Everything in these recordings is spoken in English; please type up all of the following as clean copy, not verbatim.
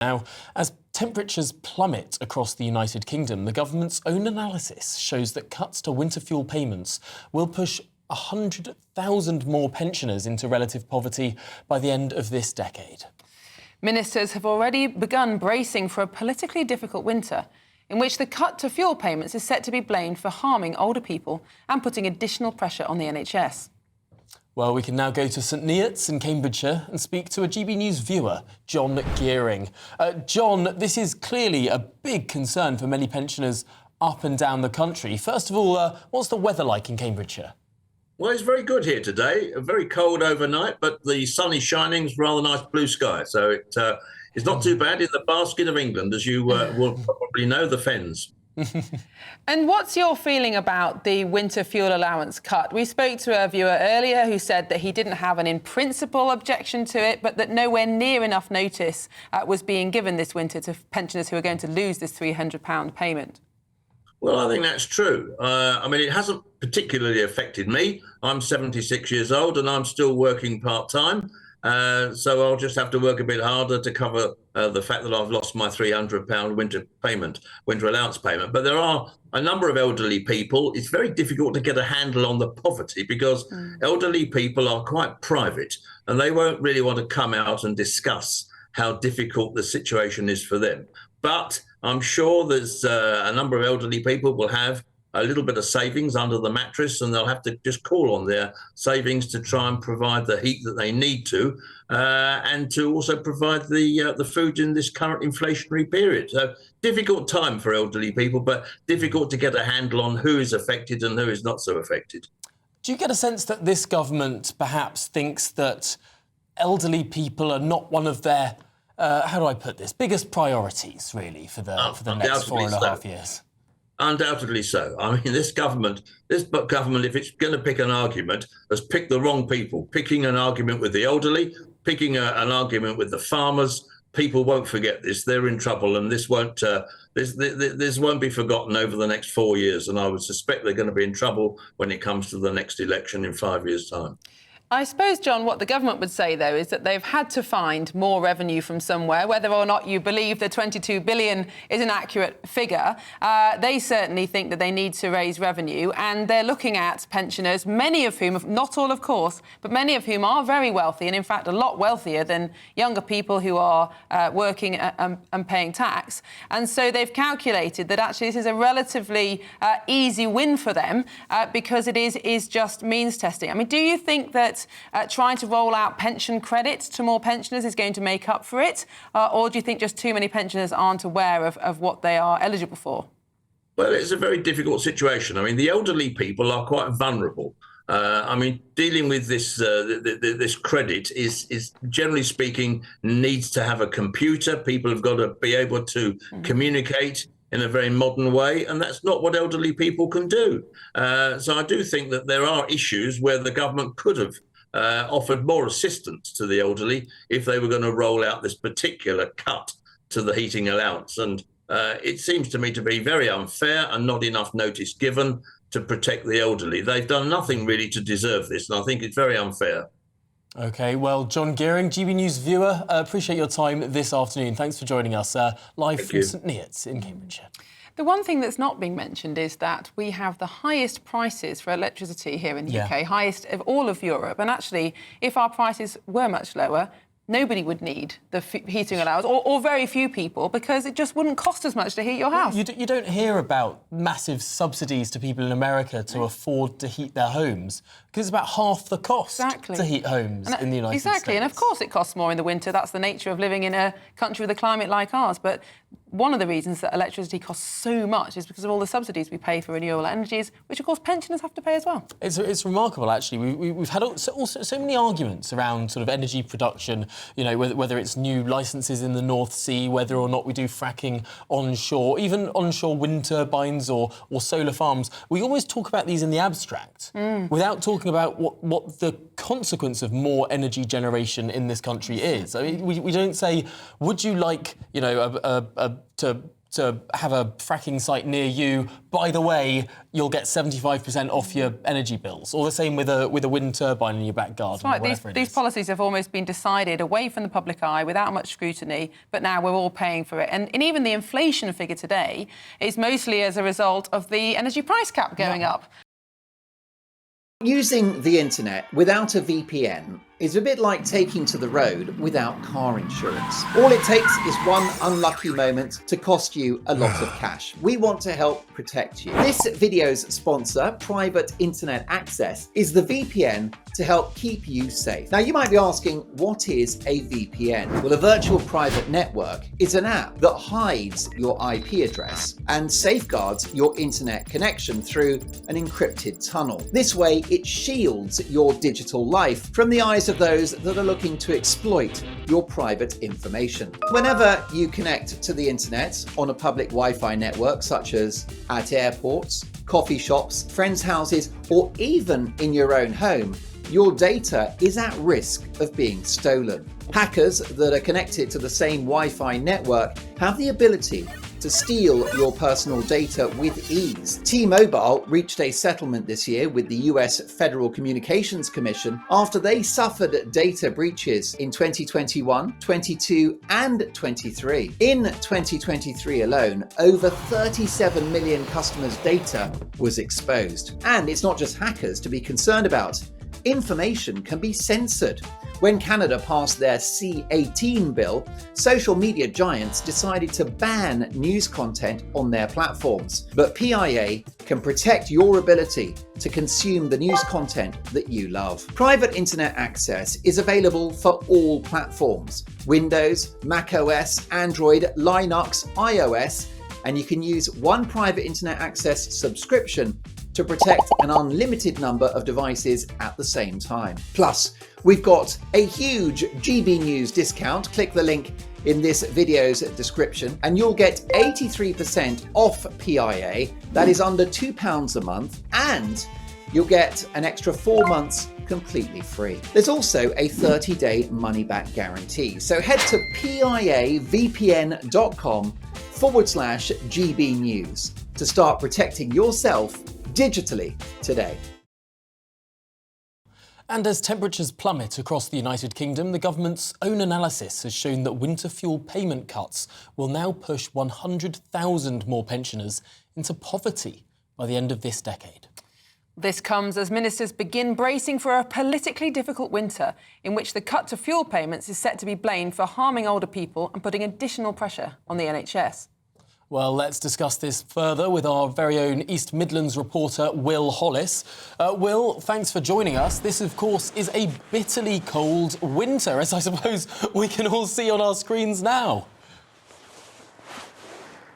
Now, as temperatures plummet across the United Kingdom, the government's own analysis shows that cuts to winter fuel payments will push 100,000 more pensioners into relative poverty by the end of this decade. Ministers have already begun bracing for a politically difficult winter, in which the cut to fuel payments is set to be blamed for harming older people and putting additional pressure on the NHS. Well, we can now go to St Neots in Cambridgeshire and speak to a GB News viewer, John Gearing. John, this is clearly a big concern for many pensioners up and down the country. First of all, what's the weather like in Cambridgeshire? Well, it's very good here today. Very cold overnight, but the sun is shining. It's rather nice blue sky. So it's not too bad in the basket of England, as you will probably know, the Fens. And what's your feeling about the winter fuel allowance cut? We spoke to a viewer earlier who said that he didn't have an in-principle objection to it, but that nowhere near enough notice was being given this winter to pensioners who are going to lose this £300 payment. Well, I think that's true. I mean, it hasn't particularly affected me. I'm 76 years old and I'm still working part-time. So I'll just have to work a bit harder to cover the fact that I've lost my £300 winter allowance payment. But there are a number of elderly people. It's very difficult to get a handle on the poverty because elderly people are quite private and they won't really want to come out and discuss how difficult the situation is for them. But I'm sure there's a number of elderly people will have a little bit of savings under the mattress and they'll have to just call on their savings to try and provide the heat that they need to and to also provide the food in this current inflationary period. So difficult time for elderly people, but difficult to get a handle on who is affected and who is not so affected. Do you get a sense that this government perhaps thinks that elderly people are not one of their, how do I put this, biggest priorities, really, for the next 4.5 years? Undoubtedly so. I mean, this government, if it's going to pick an argument, has picked the wrong people, picking an argument with the elderly, picking an argument with the farmers. People won't forget this. They're in trouble, and this won't be forgotten over the next 4 years. And I would suspect they're going to be in trouble when it comes to the next election in 5 years' time. I suppose, John, what the government would say, though, is that they've had to find more revenue from somewhere. Whether or not you believe the 22 billion is an accurate figure, they certainly think that they need to raise revenue. And they're looking at pensioners, many of whom, not all, of course, but many of whom are very wealthy and, in fact, a lot wealthier than younger people who are working and paying tax. And so they've calculated that actually this is a relatively easy win for them because it is just means testing. I mean, do you think that trying to roll out pension credits to more pensioners is going to make up for it? Or do you think just too many pensioners aren't aware of what they are eligible for? Well, it's a very difficult situation. I mean, the elderly people are quite vulnerable. I mean, dealing with this this credit is generally speaking needs to have a computer. People have got to be able to communicate in a very modern way, and that's not what elderly people can do. So I do think that there are issues where the government could have offered more assistance to the elderly if they were going to roll out this particular cut to the heating allowance. And it seems to me to be very unfair and not enough notice given to protect the elderly. They've done nothing really to deserve this, and I think it's very unfair. OK, well, John Gearing, GB News viewer, appreciate your time this afternoon. Thanks for joining us live from St Neots in Cambridgeshire. The one thing that's not being mentioned is that we have the highest prices for electricity here in the UK, highest of all of Europe. And actually, if our prices were much lower, nobody would need the heating allowance, or very few people, because it just wouldn't cost as much to heat your house. You don't hear about massive subsidies to people in America to afford to heat their homes, because it's about half the cost to heat homes in the United States. Exactly, and of course it costs more in the winter. That's the nature of living in a country with a climate like ours. But one of the reasons that electricity costs so much is because of all the subsidies we pay for renewable energies, which, of course, pensioners have to pay as well. It's remarkable, actually. We've had also so many arguments around sort of energy production, you know, whether it's new licences in the North Sea, whether or not we do fracking onshore, even onshore wind turbines or solar farms. We always talk about these in the abstract without talking about what the consequence of more energy generation in this country is. I mean, we don't say, would you like, you know, to to have a fracking site near you, by the way, you'll get 75% off your energy bills. Or the same with a wind turbine in your back garden. That's right. Or whatever These policies have almost been decided away from the public eye without much scrutiny, but now we're all paying for it. And even the inflation figure today is mostly as a result of the energy price cap going up. Using the internet without a VPN is a bit like taking to the road without car insurance. All it takes is one unlucky moment to cost you a lot of cash. We want to help protect you. This video's sponsor, Private Internet Access, is the VPN to help keep you safe. Now you might be asking, what is a VPN? Well, a virtual private network is an app that hides your IP address and safeguards your internet connection through an encrypted tunnel. This way, it shields your digital life from the eyes of those that are looking to exploit your private information. Whenever you connect to the internet on a public Wi-Fi network, such as at airports, coffee shops, friends' houses, or even in your own home, your data is at risk of being stolen. Hackers that are connected to the same Wi-Fi network have the ability to steal your personal data with ease. T-Mobile reached a settlement this year with the US Federal Communications Commission after they suffered data breaches in 2021, 22, and 23. In 2023 alone, over 37 million customers' data was exposed. And it's not just hackers to be concerned about. Information can be censored. When Canada passed their C-18 bill, social media giants decided to ban news content on their platforms. But PIA can protect your ability to consume the news content that you love. Private Internet Access is available for all platforms: Windows, macOS, Android, Linux, iOS, and you can use one Private Internet Access subscription to protect an unlimited number of devices at the same time. Plus, we've got a huge GB News discount. Click the link in this video's description and you'll get 83% off PIA. That is under £2 a month, and you'll get an extra 4 months completely free. There's also a 30-day money-back guarantee. So head to piavpn.com/GB News to start protecting yourself digitally today. And as temperatures plummet across the United Kingdom, the government's own analysis has shown that winter fuel payment cuts will now push 100,000 more pensioners into poverty by the end of this decade. This comes as ministers begin bracing for a politically difficult winter in which the cut to fuel payments is set to be blamed for harming older people and putting additional pressure on the NHS. Well, let's discuss this further with our very own East Midlands reporter, Will Hollis. Will, thanks for joining us. This, of course, is a bitterly cold winter, as I suppose we can all see on our screens now.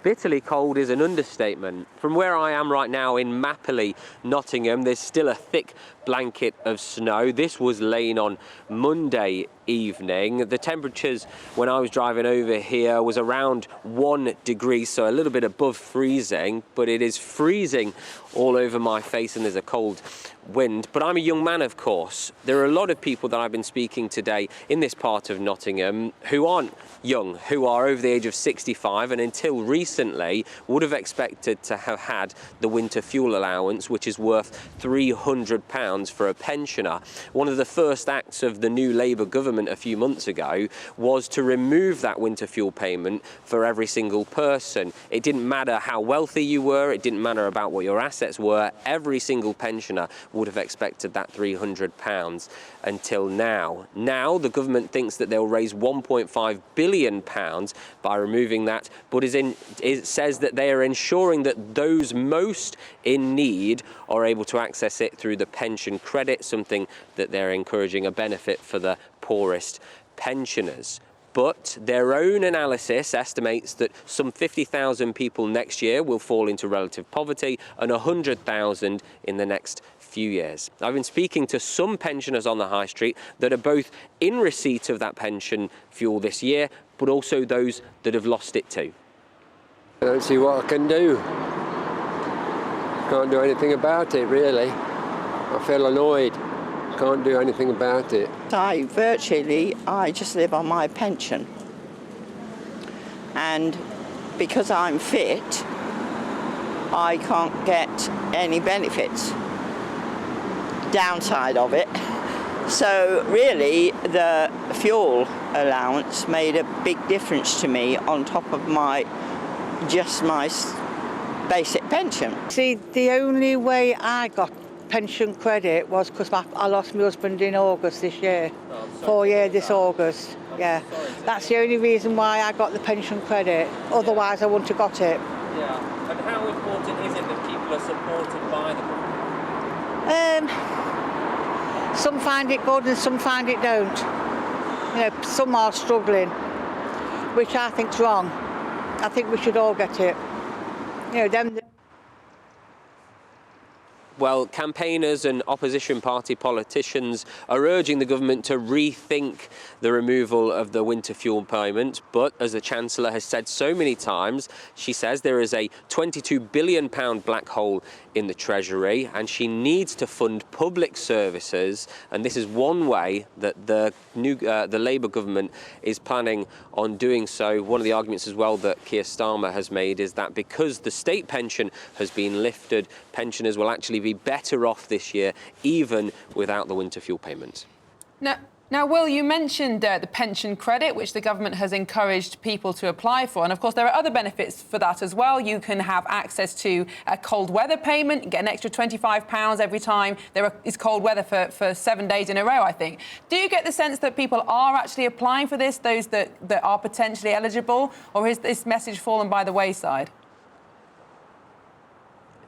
Bitterly cold is an understatement. From where I am right now in Mapley, Nottingham, there's still a thick blanket of snow. This was laying on Monday evening. The temperatures when I was driving over here was around 1 degree, so a little bit above freezing, but it is freezing all over my face and there's a cold wind. But I'm a young man, of course. There are a lot of people that I've been speaking today in this part of Nottingham who aren't young, who are over the age of 65 and until recently would have expected to have had the winter fuel allowance, which is worth £300 for a pensioner. One of the first acts of the new Labour government a few months ago was to remove that winter fuel payment for every single person. It didn't matter how wealthy you were, it didn't matter about what your assets were, every single pensioner would have expected that £300 until now. Now the government thinks that they'll raise £1.5 billion by removing that, but it says that they are ensuring that those most in need are able to access it through the pension credit, something that they're encouraging a benefit for the poorest pensioners. But their own analysis estimates that some 50,000 people next year will fall into relative poverty and 100,000 in the next few years. I've been speaking to some pensioners on the high street that are both in receipt of that pension fuel this year, but also those that have lost it too. I don't see what I can do. Can't do anything about it, really. I feel annoyed. Can't do anything about it. I just live on my pension. And because I'm fit, I can't get any benefits. Downside of it. So really, the fuel allowance made a big difference to me on top of my basic pension. See, the only way I got pension credit was because I lost my husband in August this year. 4 years this August. Yeah, that's the only reason why I got the pension credit. Otherwise, I wouldn't have got it. Yeah, and how important is it that people are supported by the government? Some find it good and some find it don't. You know, some are struggling, which I think's wrong. I think we should all get it. You know, them. Well, campaigners and opposition party politicians are urging the government to rethink the removal of the winter fuel payment. But as the Chancellor has said so many times, she says there is a £22 billion black hole in the Treasury and she needs to fund public services. And this is one way that the Labour government is planning on doing so. One of the arguments as well that Keir Starmer has made is that because the state pension has been lifted, pensioners will actually be better off this year, even without the winter fuel payment. Now, Will, you mentioned the pension credit, which the government has encouraged people to apply for. And, of course, there are other benefits for that as well. You can have access to a cold weather payment, get an extra £25 every time there is cold weather for 7 days in a row, I think. Do you get the sense that people are actually applying for this, those that are potentially eligible, or has this message fallen by the wayside?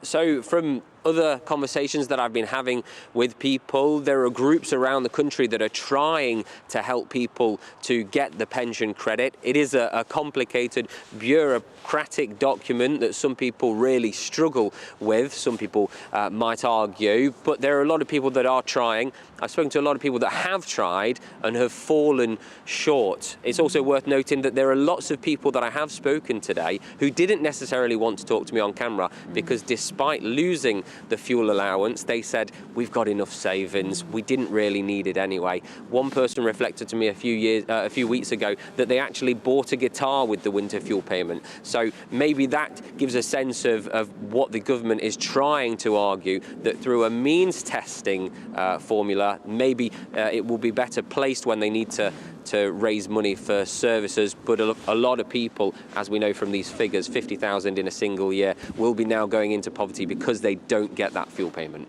So from other conversations that I've been having with people, there are groups around the country that are trying to help people to get the pension credit. It is a complicated bureaucratic document that some people really struggle with, some people might argue, but there are a lot of people that are trying. I've spoken to a lot of people that have tried and have fallen short. It's also worth noting that there are lots of people that I have spoken today who didn't necessarily want to talk to me on camera because despite losing the fuel allowance, they said, we've got enough savings, we didn't really need it anyway. One person reflected to me a few weeks ago that they actually bought a guitar with the winter fuel payment. So maybe that gives a sense of what the government is trying to argue, that through a means testing formula, maybe it will be better placed when they need to raise money for services, but a lot of people, as we know from these figures, 50,000 in a single year, will be now going into poverty because they don't get that fuel payment.